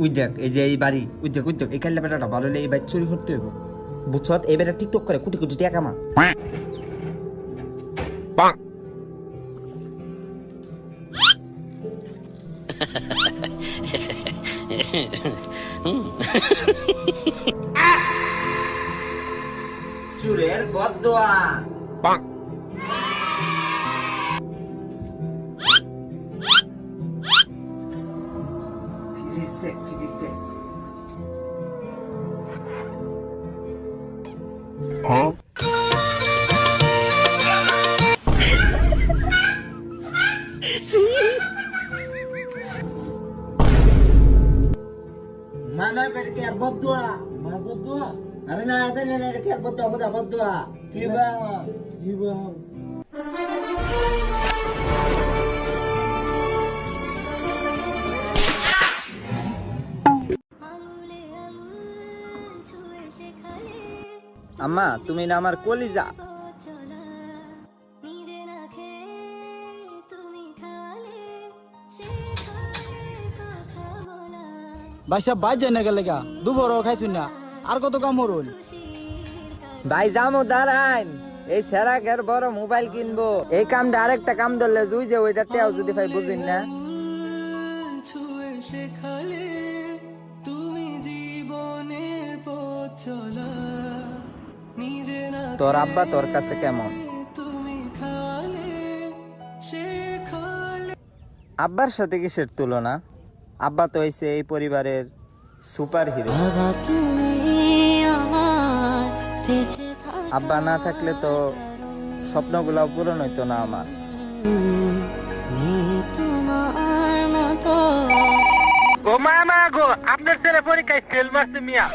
ওই দেখ এই যে এই বাড়ি ওই দেখ এই কাল্লা বেটাটা ভালো হলে এই বাড়ি চুরি করতে হইব বুঝছত এই বেটা টিকটক করে কোটি কোটি টাকা কামা চুরের বদদোয়া মানা বেরকে বদদোয়া মা বদদোয়া আরে না আরে না কে বদদোয়া বদদোয়া কি বা আম্মা তুমি না আমার কলিজা ভাই সব বাজ যায় না গেলে গা দুপুরও খাইছুন না আর কত কাম হরুন ভাই যামো দাঁড়াইন এই সেরাকের বড় মোবাইল কিনবো এই কামটা আরেকটা কাম ধরলে জুই যে ওইটা টেও যদি ভাই বুঝিন না তোর আব্বা তোর কাছে কেমন আব্বার সাথে কিসের তুলনা আব্বা তো হইছে এই পরিবারের সুপার হিরো আব্বা না থাকলে তো স্বপ্নগুলো পূরণ হইতো না আমার ও মামা গো আপনার ছেলে পরীক্ষায় ফেল মারছে মিয়া